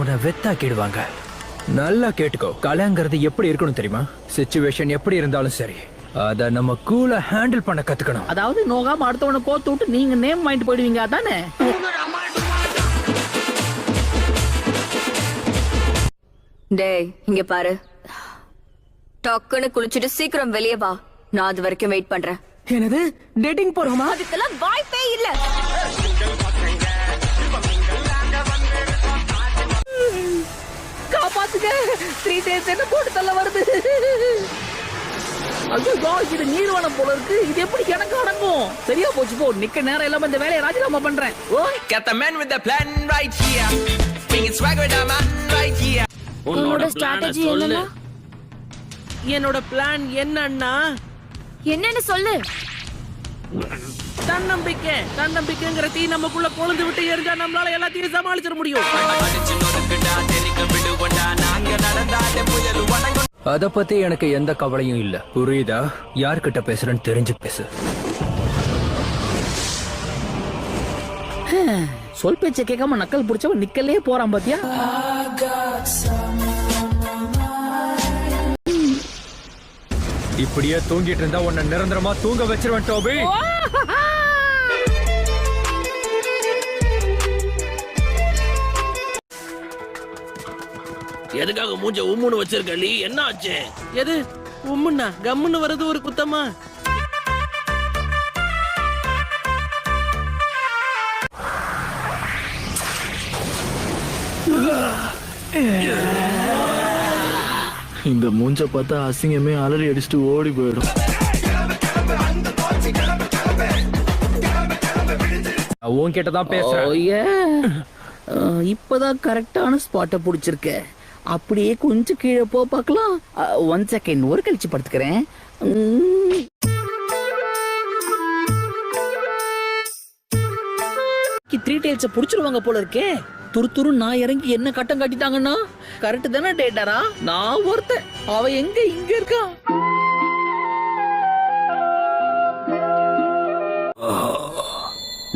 உன்னை வெத்தாக்கிடுவாங்க. நல்லா கேட்டுக்கோ, கலைங்கிறது எப்படி இருக்கணும் தெரியுமா? சிச்சுவேஷன் எப்படி இருந்தாலும் சரி, அத நம்ம கூலா ஹேண்டில் பண்ண கத்துக்கணும். அதாவது நோகாம அடுத்தவனை கோத்து விட்டு நீங்க நேம் வாங்கிட்டு போயிடுவீங்க அதானே? டேய் இங்க பாரு, டக்குன்னு குளிச்சுட்டு சீக்கிரம் வெளியே வா. நான் அது வரைக்கும் வெயிட் பண்றேன். என்னது டேட்டிங் போறோமா? அதுக்கெல்லாம் வாய்ப்பே இல்ல. காப்பாத்துங்க, 3 days என்ன போட்டு தள்ள வருது. ஐயோ, இது நீர்வனம் போல இருக்கு. இது எப்படி எனக்கு அடங்கும்? சரியா போச்சு போ. நிக்க நேரம் இல்லாம இந்த வேலையை ராஜினாமா பண்றேன். Got the man with the plan right here. Bringing swag with the man right here. உன்னோட ஸ்ட்ராட்டஜி என்னன்னா? என்னோட பிளான் என்னன்னா, என்னன்னு சொல்லு. தன்னம்பிக்கைங்கிற தீ நமக்குள்ள கொழுந்து விட்டு எரிஞ்சா நம்மளால எல்லாத்தையும் சமாளிச்சிட முடியும். அத பத்தி எனக்கு எந்த கவலையும் இல்ல, புரியுதா? யார்கிட்ட பேசுறேன்னு தெரிஞ்சு பேசு. சொல் பேச்ச கேட்காம நக்கல் புடிச்சவன் நிக்கலே போறான் பாத்தியா? இப்படியே தூங்கிட்டு இருந்தா உன்னை நிரந்தரமா தூங்க வச்சிருவேன் டோபி. எதுக்காக மூஞ்ச உம்முன்னு வச்சிருக்க நீ? என்ன ஆச்சு? எது உம்முன்னா கம்முன்னு வருது ஒரு குத்தமா? இந்த மூஞ்ச பார்த்தா அசிங்கமே அலறி அடிச்சுட்டு ஓடி போயிடும். உன்கிட்ட தான் பேசுறேன். இப்பதான் கரெக்டான ஸ்பாட்டை புடிச்சிருக்க. அப்படியே கொஞ்சம் கீழே போ பார்க்கலாம். 1 செகண்ட், ஒரு கழிச்சு படுத்துக்கிறேன். 3 tails புடிச்சிருவாங்க போல இருக்கே. துரு நான் இறங்கி என்ன கட்டம் காட்டிட்டாங்கன்னா கரெக்ட் தானே டேட்டாரா? நான் ஒருத்தன், அவ எங்க இங்க இருக்கா?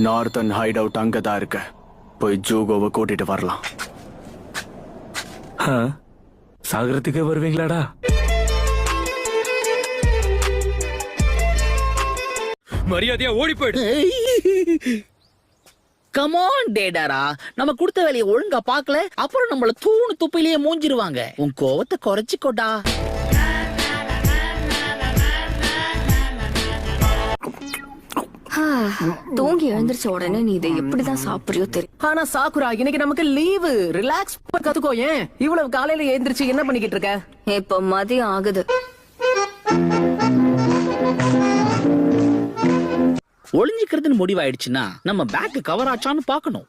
நார்த்தன் ஹைட் அவுட் அங்கதான் இருக்க. போய் ஜூகோவை கூட்டிட்டு வரலாம். சாகரத்துக்கே வருவீங்களாடா? மரியாதையா ஓடி போயிடு. கமான் டேடாரா, நம்ம கொடுத்த வேலையை ஒழுங்கா பாக்கல, அப்புறம் நம்மள தூணு துப்பிலேயே மூஞ்சிருவாங்க. உன் கோவத்தை குறைச்சிக்கோடா. தூங்கி எழுந்திருச்ச உடனே நீ இதை எப்படிதான் சாப்பிடுறியோ தெரியும். ஆனா சாக்குரா, இன்னைக்கு நமக்கு லீவு. ரிலாக்ஸ் கத்துக்கோ. ஏன் இவ்வளவு காலையில எழுந்திருச்சு என்ன பண்ணிக்கிட்டு இருக்க? இப்ப மதியம் ஆகுது. ஒளிஞ்சிக்கிறதுன்னு முடிவாயிடுச்சுன்னா நம்ம பேக் கவர் ஆச்சான்னு பாக்கணும்.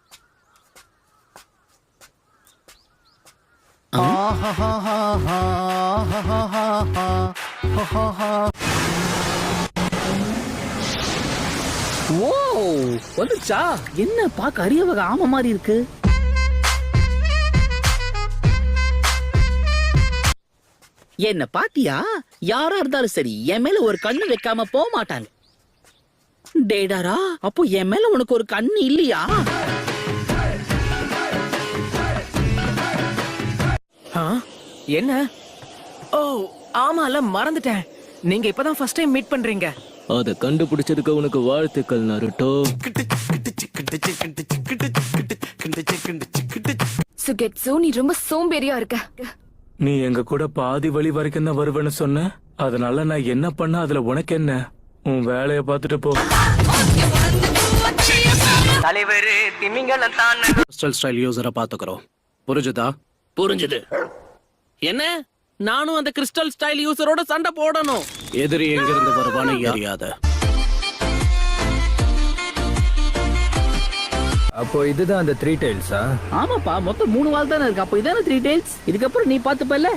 ஓ வந்துச்சா? என்ன பாக்க அரிய வகை ஆம மாதிரி இருக்கு. என்ன பாத்தியா? யாரா இருந்தாலும் சரி என் மேல ஒரு கண்ணு வைக்காம போக மாட்டாங்க. டேடாரா, அப்போ என் மேல உனக்கு ஒரு கண்ணு இல்லையா? என்ன? ஓ ஆமால, மறந்துட்டேன். நீங்க இப்பதான் ஃபர்ஸ்ட் டைம் மீட் பண்றீங்க. அத கண்டுபிடிச்சதுக்கு உனக்கு வாழ்த்துக்கள் நருட்டோ. சுகெட்சு, நீ ரொம்ப சோம்பேறியா இருக்க. நீ எங்க கூட பாதி வழி வரைக்கும் தான் வருவேன்னு சொன்ன. அதனால நான் என்ன பண்ண அதுல உனக்கு என்ன? உன் வேலைய பார்த்துட்டு போ. தலைவரே திமிங்கலம் தான். கிறிஸ்டல் ஸ்டைல் யூசரை பாத்துக்கிறோம். புரிஞ்சுதா? புரிஞ்சுது. என்ன? நானும் அந்த கிறிஸ்டல் ஸ்டைல் யூசரோட சண்டை போடணும். எதிரி எங்க இருந்து வருவான்னு அறியாத. அப்போ இதுதான் அந்த 3 tailsா? ஆமாப்பா, மொத்தம் 3 வால் தானே இருக்கு. அப்போ இதான 3 tails. இதுக்கப்புறம் நீ பாத்துப்பல்ல.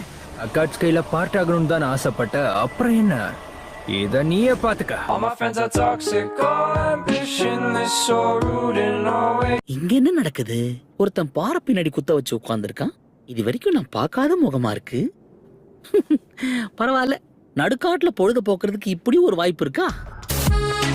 அக்காட்ஸ் கையில பார்ட் ஆகணும்னு தான் ஆசைப்பட்ட. அப்புறம் என்ன, இத நீயே பாத்துக்க. இங்க என்ன நடக்குது? ஒருத்தன் பாறை பின்னாடி குத்த வச்சு உட்கார்ந்துருக்கான். இது வரைக்கும் நான் பார்க்காத முகமா இருக்கு. பரவாயில்ல, நடுக்காட்டுல பொழுது போக்குறதுக்கு இப்படி ஒரு வாய்ப்பு இருக்கா?